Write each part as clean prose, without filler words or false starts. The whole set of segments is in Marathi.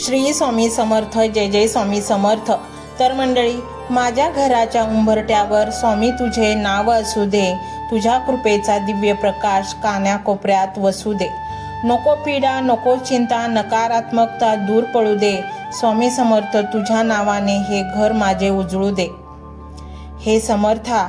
श्री स्वामी समर्थ. जय जय स्वामी समर्थ. तर मंडळी, माझ्या घराच्या उंबरट्यावर स्वामी तुझे नाव असू दे. तुझ्या कृपेचा दिव्य प्रकाश कानाकोपऱ्यात वसू दे. नको पीडा, नको चिंता, नकारात्मकता दूर पळू दे. स्वामी समर्थ, तुझ्या नावाने हे घर माझे उजळू दे. हे समर्था,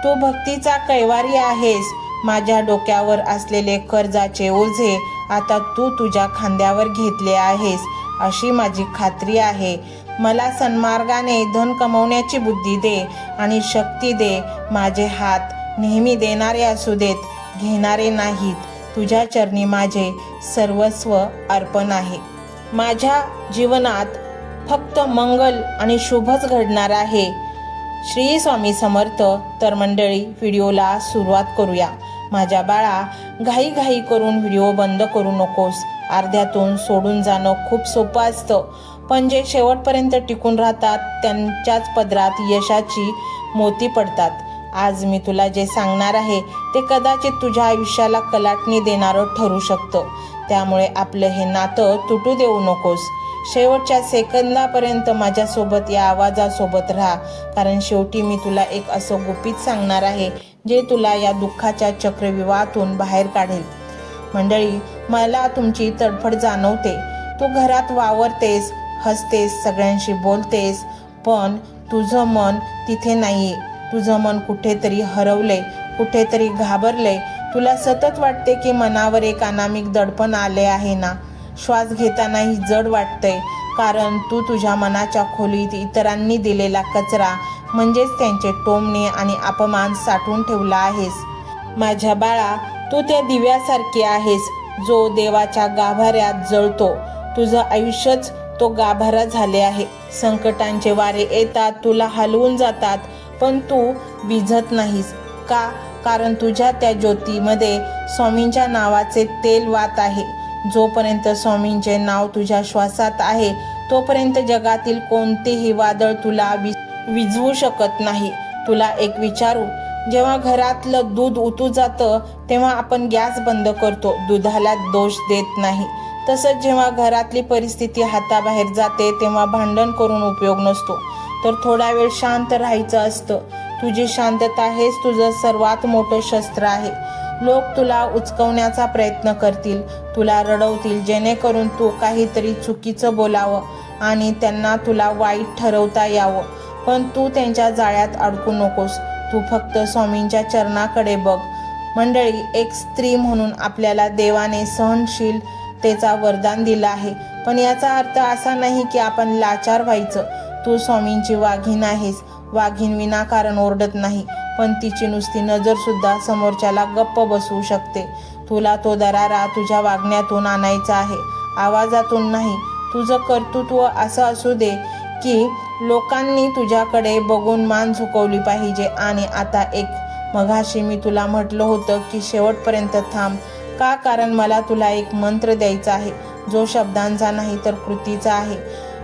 तू भक्तीचा कैवारी आहेस. माझ्या डोक्यावर असलेले कर्जाचे ओझे आता तू तुझ्या खांद्यावर घेतले आहेस अशी माझी खात्री आहे. मला सन्मार्गाने धन कमवण्याची बुद्धी दे आणि शक्ती दे. माझे हात नेहमी देणारे असू देत, घेणारे नाहीत. तुझ्या चरणी माझे सर्वस्व अर्पण आहे. माझ्या जीवनात फक्त मंगल आणि शुभच घडणार आहे. श्री स्वामी समर्थ. तर मंडळी, व्हिडिओला सुरुवात करूया. माझ्या बाळा, घाई करून व्हिडिओ बंद करू नकोस. अर्ध्यातून सोडून जाणं खूप सोपं असतं, पण जे शेवटपर्यंत टिकून राहतात त्यांच्याच पदरात यशाची मोती पडतात. आज मी तुला जे सांगणार आहे ते कदाचित तुझ्या आयुष्याला कलाटणी देणारं ठरू शकतं. त्यामुळे आपलं हे नातं तुटू देऊ नकोस. शेवटच्या सेकंदापर्यंत माझ्यासोबत या आवाजासोबत राहा, कारण शेवटी मी तुला एक असं गुपित सांगणार आहे जे तुला या दुःखाच्या चक्रव्यूहातून बाहेर काढेल. मंडळी, मला तुमची तडफड जाणवते. तू घरात वावरतेस, हसतेस, सगळ्यांशी बोलतेस, पण तुझं मन तिथे नाहीये. तुझं मन कुठेतरी हरवलंय, कुठेतरी घाबरलंय. तुला सतत वाटते की मनावर एक अनामिक दडपण आले आहे ना. श्वास घेतानाही जड वाटतंय, कारण तू तुझ्या मनाच्या खोलीत इतरांनी दिलेला कचरा म्हणजेच त्यांचे टोमणे आणि अपमान साठवून ठेवला आहेस. माझ्या बाळा, तू त्या दिव्यासारखी आहेस जो देवाच्या गाभाऱ्यात जळतो. तुझं आयुष्यच तो गाभारा झाले आहे. संकटांचे वारे येतात, तुला हलवून जातात, पण तू विझत नाहीस. का? कारण तुझ्या त्या ज्योतीमध्ये स्वामींच्या नावाचे तेल वात आहे. जोपर्यंत स्वामींचे नाव तुझ्या श्वासात आहे तोपर्यंत जगातील कोणतेही वादळ तुला विझवू शकत नाही. तुला एक विचारू, जेव्हा घरातलं दूध उतू जातं तेव्हा आपण गॅस बंद करतो, दुधाला दोष देत नाही. तसंच जेव्हा घरातली परिस्थिती हाताबाहेर जाते तेव्हा भांडण करून उपयोग नसतो, तर थोडा वेळ शांत राहायचं असतं. तुझी शांतता हेच तुझं सर्वात मोठं शस्त्र आहे. लोक तुला उचकवण्याचा प्रयत्न करतील, तुला रडवतील, जेणेकरून तू काहीतरी चुकीचं बोलावं आणि त्यांना तुला वाईट ठरवता यावं. पण तू त्यांच्या जाळ्यात अडकू नकोस. तू फक्त स्वामींच्या चरणाकडे बघ. मंडळी, एक स्त्री म्हणून आपल्याला देवाने सहनशीलतेचा वरदान दिलं आहे, पण याचा अर्थ असा नाही की आपण लाचार व्हायचं. तू स्वामींची वाघीण आहेस. वाघीण विनाकारण ओरडत नाही, पण तिची नुसती नजर सुद्धा समोरच्याला गप्प बसवू शकते. तुला तो दरारा तुझ्या वागण्यातून आणायचा आहे, आवाजातून नाही. तुझं कर्तृत्व असं असू दे की लोकांनी तुझ्याकडे बघून मान झुकवली पाहिजे. आणि आता एक मघाशी मी तुला म्हटलं होतं की शेवटपर्यंत थांब. का? कारण मला तुला एक मंत्र द्यायचा आहे जो शब्दांचा नाही तर कृतीचा आहे.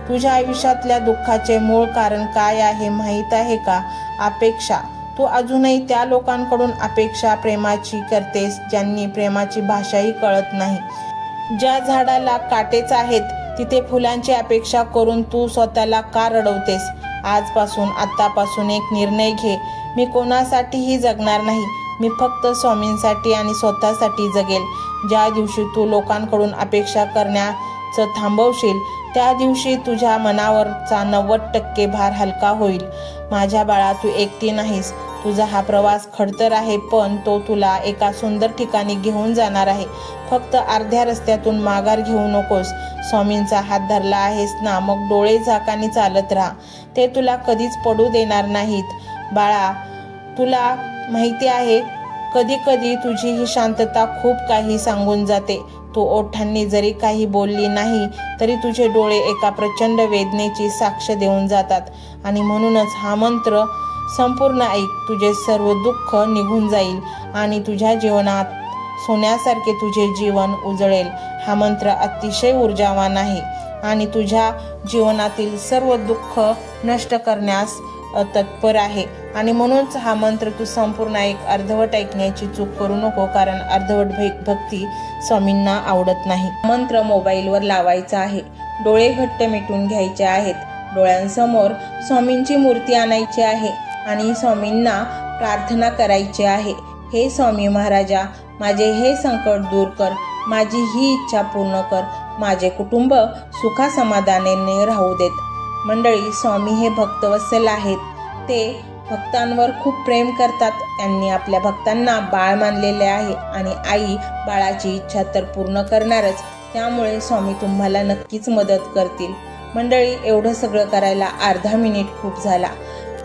तुझ्या आयुष्यातल्या दुःखाचे मूळ कारण काय आहे माहीत आहे का? अपेक्षा. तू अजूनही त्या लोकांकडून अपेक्षा प्रेमाची करतेस ज्यांनी प्रेमाची भाषाही कळत नाही. ज्या झाडाला काटेच आहेत तिथे फुलांची अपेक्षा करून तू स्वतःला का रडवतेस? आत्तापासून एक निर्णय घे. मी कोणासाठीही जगणार नाही. मी फक्त स्वामींसाठी आणि स्वतःसाठी जगेल. ज्या दिवशी तू लोकांकडून अपेक्षा करण्याचं थांबवशील त्या दिवशी तुझ्या मनावरचा 90% भार हलका होईल. माझ्या बाळा, तू एकटी नाहीस. तुझा हा प्रवास खडतर आहे, पण तो तुला एका सुंदर ठिकाणी घेऊन जाणार आहे. फक्त अर्ध्या रस्त्यातून माघार घेऊ नकोस. स्वामींचा हात धरला आहेस ना, मग डोळे झाकानी चालत राहा. ते तुला कधीच पडू देणार नाहीत. बाळा, तुला माहिती आहे, कधी कधी तुझी ही शांतता खूप काही सांगून जाते. तू ओठांनी जरी काही बोलली नाही तरी तुझे डोळे एका प्रचंड वेदनेची साक्ष देऊन जातात. आणि म्हणूनच हा मंत्र संपूर्ण ऐक. तुझे सर्व दुःख निघून जाईल आणि तुझ्या जीवनात सोन्यासारखे तुझे जीवन उजळेल. हा मंत्र अतिशय ऊर्जावान आहे आणि तुझ्या जीवनातील सर्व दुःख नष्ट करण्यास तत्पर आहे. आणि म्हणूनच हा मंत्र तू संपूर्ण ऐक. अर्धवट ऐकण्याची चूक करू नको, कारण अर्धवट भक्ती स्वामींना आवडत नाही. मंत्र मोबाईलवर लावायचा आहे. डोळे घट्ट मिटून घ्यायचे आहेत. डोळ्यांसमोर स्वामींची मूर्ती आणायची आहे आणि स्वामींना प्रार्थना करायची आहे. हे स्वामी महाराजा, माझे हे संकट दूर कर, माझी ही इच्छा पूर्ण कर, माझे कुटुंब सुखासमाधानाने राहू देत. मंडळी, स्वामी हे भक्तवत्सल आहेत. ते भक्तांवर खूप प्रेम करतात. त्यांनी आपल्या भक्तांना बाळ मानलेले आहे आणि आई बाळाची इच्छा तर पूर्ण करणारच. त्यामुळे स्वामी तुम्हाला नक्कीच मदत करतील. मंडळी, एवढं सगळं करायला अर्धा मिनिट खूप झाला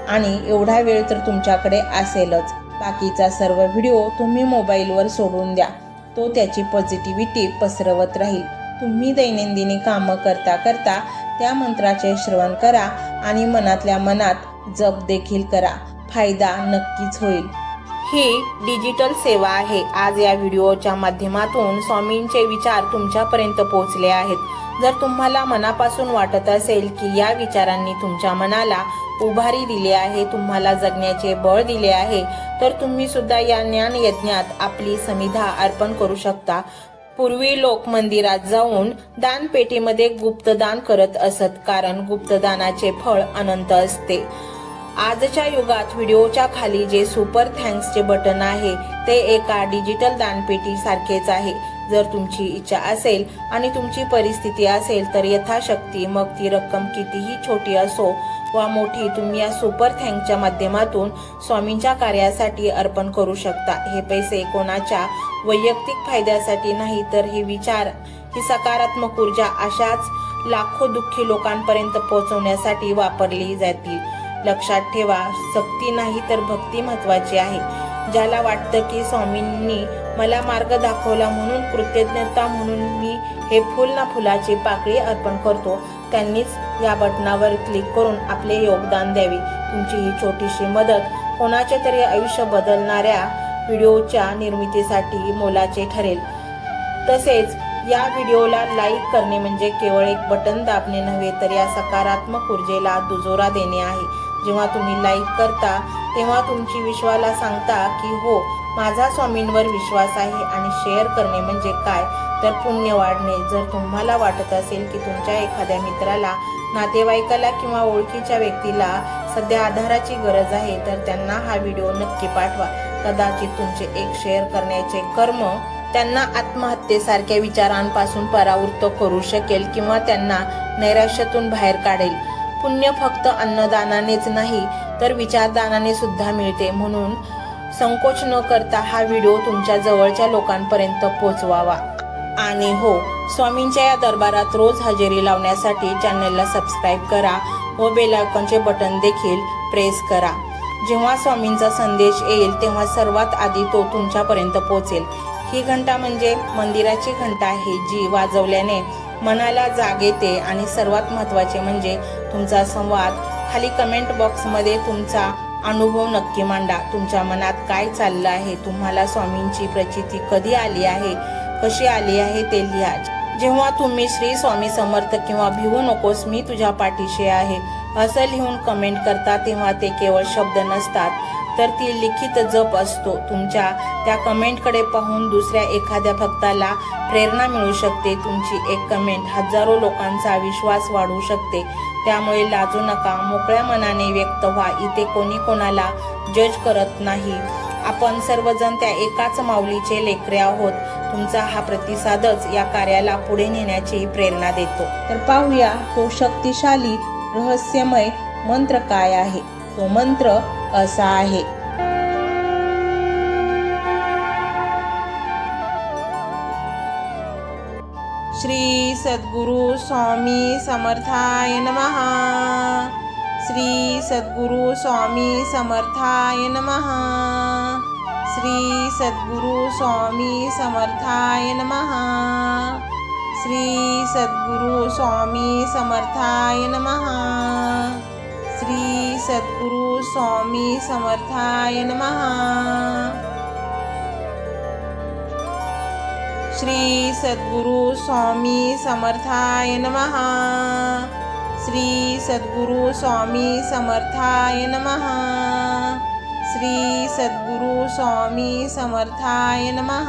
आणि एवढा वेळ तर तुमच्याकडे असेलच. बाकीचा सर्व व्हिडिओ तुम्ही मोबाईलवर सोडून द्या. तो त्याची पॉझिटिव्हिटी पसरवत राहील. तुम्ही दैनंदिनी कामं करता करता त्या मंत्राचे श्रवण करा आणि मनातल्या मनात जप देखील करा. फायदा नक्कीच होईल. ही डिजिटल सेवा आहे. आज या व्हिडिओच्या माध्यमातून स्वामींचे विचार तुमच्यापर्यंत पोहोचले आहेत. जर तुम्हाला मनापासून वाटत असेल की या विचारांनी तुमच्या मनाला उभारी दिली आहे, तुम्हाला जगण्याचे बळ दिले आहे, तर तुम्ही सुद्धा या ज्ञान यज्ञात आपली समिधा अर्पण करू शकता. पूर्वी लोक मंदिरात जाऊन दानपेटीमध्ये गुप्तदान करत असत, कारण गुप्तदानाचे फळ अनंत असते. आजच्या युगात व्हिडिओच्या खाली जे सुपर थँक्सचे बटन आहे ते एका डिजिटल दानपेटी सारखेच आहे. जर तुमची इच्छा असेल आणि तुमची परिस्थिती असेल तर यथाशक्ती, मग ती रक्कम कितीही छोटी असो वा मोठी, तुम्ही या सुपर थँक्सच्या माध्यमातून स्वामींच्या कार्यासाठी अर्पण करू शकता. हे पैसे कोणाच्या वैयक्तिक फायद्यासाठी नाही, तर हे विचार, ही सकारात्मक ऊर्जा अशाच लाखो दुःखी लोकांपर्यंत पोहोचवण्यासाठी वापरली जातील. लक्षात ठेवा, सक्ती नाही तर भक्ती महत्वाची आहे. ज्याला वाटतं की स्वामींनी मला मार्ग दाखवला म्हणून कृतज्ञता म्हणून मी हे फुल ना फुलाची पाकळी अर्पण करतो, त्यांनीच या बटनावर क्लिक करून आपले योगदान द्यावे. तुमची ही छोटीशी मदत कोणाचे तरी आयुष्य बदलणाऱ्या व्हिडिओच्या निर्मितीसाठी मोलाचे ठरेल. तसेच या व्हिडिओला लाईक करणे म्हणजे केवळ एक बटन दाबणे नव्हे, तर या सकारात्मक ऊर्जेला दुजोरा देणे आहे. जेव्हा तुम्ही लाईक करता तेव्हा तुमची विश्वाला सांगता की हो, माझा स्वामींवर विश्वास आहे. आणि शेअर करणे म्हणजे काय, तर पुण्य वाढणे. जर तुम्हाला वाटत असेल की तुमच्या एखाद्या मित्राला, नातेवाईकाला किंवा ओळखीच्या व्यक्तीला सध्या आधाराची गरज आहे, तर त्यांना हा व्हिडिओ नक्की पाठवा. कदाचित तुमचे एक शेअर करण्याचे कर्म त्यांना आत्महत्येसारख्या विचारांपासून परावृत्त करू शकेल किंवा त्यांना नैराश्यातून बाहेर काढेल. पुण्य फक्त अन्नदानानेच नाही तर विचारदानाने सुद्धा मिळते. म्हणून संकोच न करता हा व्हिडिओ तुमच्या जवळच्या लोकांपर्यंत पोहोचवावा. आणि हो, स्वामींच्या या दरबारात रोज हजेरी लावण्यासाठी चॅनलला सबस्क्राईब करा व बेल आयकॉनचे बटन देखील प्रेस करा. जेव्हा स्वामींचा संदेश येईल तेव्हा सर्वात आधी तो तुमच्यापर्यंत पोहोचेल. ही घंटा म्हणजे मंदिराची घंटा आहे, जी वाजवल्याने मनाला जाग येते. आणि सर्वात महत्त्वाचे म्हणजे तुमचा संवाद. खाली कमेंट बॉक्समध्ये तुमचा अनुभव नक्की मांडा. तुमच्या मनात काय चाललं आहे, तुम्हाला स्वामींची प्रचिती कधी आली आहे, कशी आली आहे ते लिहा. जेव्हा तुम्ही श्री स्वामी समर्थ किंवा भिवू नकोस मी तुझ्या पाठीशी आहे असं लिहून कमेंट करता, तेव्हा ते केवळ शब्द नसतात, तर ती लिखित जप असतो. तुमच्या त्या कमेंटकडे पाहून दुसऱ्या एखाद्या भक्ताला प्रेरणा मिळू शकते. तुमची एक कमेंट हजारो लोकांचा विश्वास वाढवू शकते. त्यामुळे लाजू नका, मोकळ्या मनाने व्यक्त व्हा. इथे कोणी कोणाला जज करत नाही. आपण सर्वजण त्या एकाच माऊलीचे लेकरे आहोत. तुमचा हा प्रतिसादच या कार्याला पुढे नेण्याची प्रेरणा देतो. तर पाहूया तो शक्तिशाली रहस्यमय मंत्र काय आहे. तो मंत्र असा आहे. श्री सद्गुरु स्वामी समर्थाय नमः. श्री सद्गुरु स्वामी समर्थाय नमः. श्री सद्गुरु स्वामी समर्थाय नमः. श्री सद्गुरु स्वामी समर्थाय नमः. श्री सद्गुरु स्वामी समर्थाय नमः. श्री सद्गुरु स्वामी समर्थाय नमः. श्री सद्गुरु स्वामी समर्थाय नमः. श्री सद्गुरु स्वामी समर्थाय नमः.